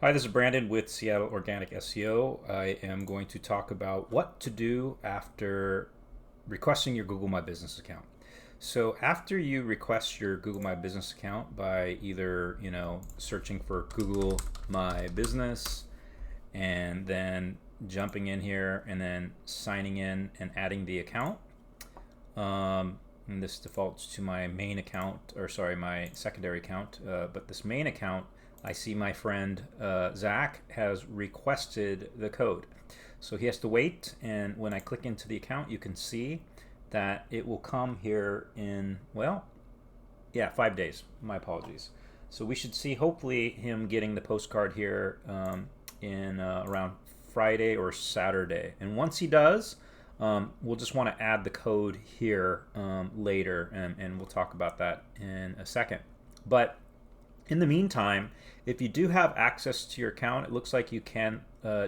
Hi, this is Brandon with Seattle Organic SEO. I am going to talk about what to do after requesting your Google My Business account. So after you request your Google My Business account by either, searching for Google My Business and then jumping in here and then signing in and adding the account. And this defaults to my main account, or sorry, my secondary account. But this main account, I see my friend Zach has requested the code. So he has to wait, and when I click into the account, you can see that it will come here in, 5 days. My apologies. So we should see, hopefully, him getting the postcard here in around Friday or Saturday. And once he does, we'll just want to add the code here later, and we'll talk about that in a second. But in the meantime, if you do have access to your account, it looks like you can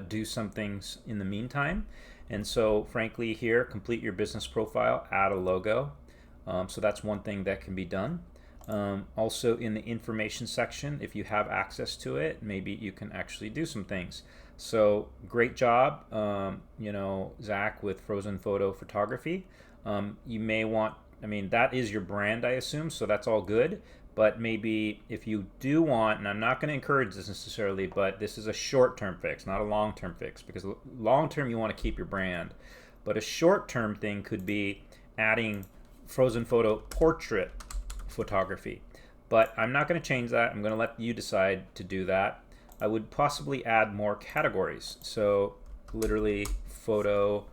do some things in the meantime. And so frankly here, complete your business profile, add a logo. So that's one thing that can be done. Also in the information section, if you have access to it, maybe you can actually do some things. So great job, Zach, with Frozen Photo Photography. You may want, that is your brand, I assume, so that's all good. But maybe if you do want, and I'm not going to encourage this necessarily, but this is a short-term fix, not a long-term fix, because long-term you want to keep your brand. But a short-term thing could be adding Frozen Photo portrait photography. But I'm not going to change that. I'm going to let you decide to do that. I would possibly add more categories. So literally photo,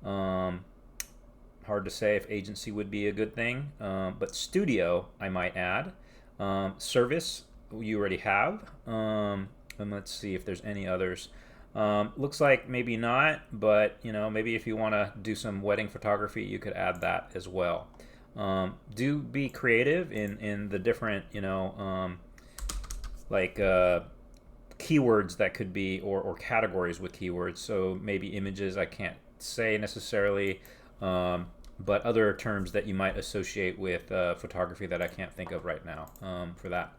hard to say if agency would be a good thing, but studio I might add. Service you already have, and let's see if there's any others. Looks like maybe not, but maybe if you want to do some wedding photography, you could add that as well. Do be creative in the different keywords that could be, or categories with keywords. So maybe images I can't say necessarily, but other terms that you might associate with photography that I can't think of right now for that.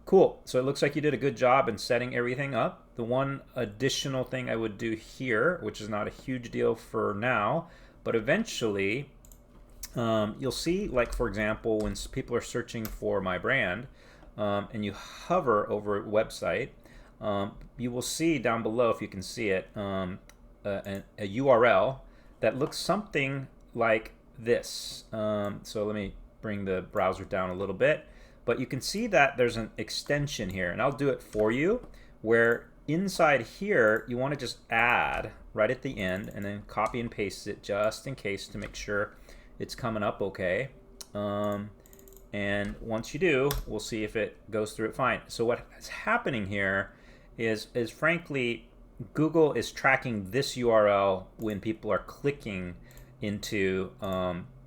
Cool. So it looks like you did a good job in setting everything up. The one additional thing I would do here, which is not a huge deal for now, but eventually you'll see, like for example, when people are searching for my brand and you hover over a website, you will see down below, if you can see it, a URL that looks something like this. So let me bring the browser down a little bit, but you can see that there's an extension here, and I'll do it for you, where inside here you want to just add right at the end and then copy and paste it just in case to make sure it's coming up okay. And once you do, we'll see if it goes through it fine. So what is happening here is frankly Google is tracking this URL when people are clicking into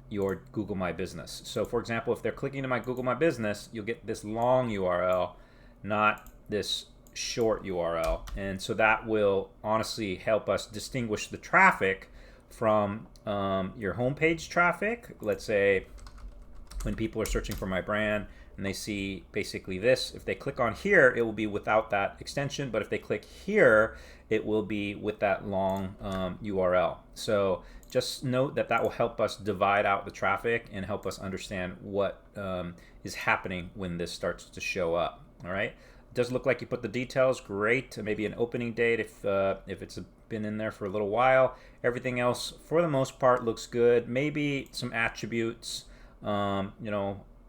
your Google My Business. So for example, if they're clicking to my Google My Business, you'll get this long URL, not this short URL. And so that will honestly help us distinguish the traffic from your homepage traffic. Let's say when people are searching for my brand and they see basically this, if they click on here, it will be without that extension, but if they click here, it will be with that long URL. So just note that that will help us divide out the traffic and help us understand what is happening when this starts to show up. All right. It does look like you put the details. Great. Maybe an opening date if it's been in there for a little while. Everything else, for the most part, looks good. Maybe some attributes.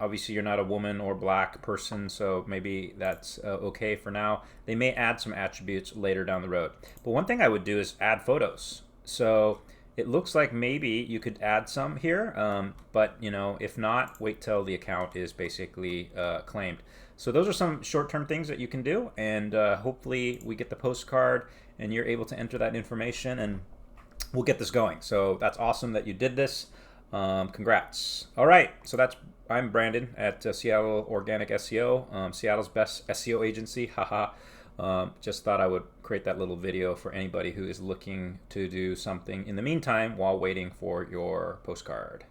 Obviously you're not a woman or black person, so maybe that's okay for now. They may add some attributes later down the road. But one thing I would do is add photos. So it looks like maybe you could add some here, but if not, wait till the account is basically claimed. So those are some short-term things that you can do, and hopefully we get the postcard and you're able to enter that information and we'll get this going. So that's awesome that you did this. Congrats. All right, so I'm Brandon at Seattle Organic SEO, Seattle's best SEO agency. Haha. Just thought I would create that little video for anybody who is looking to do something in the meantime while waiting for your postcard.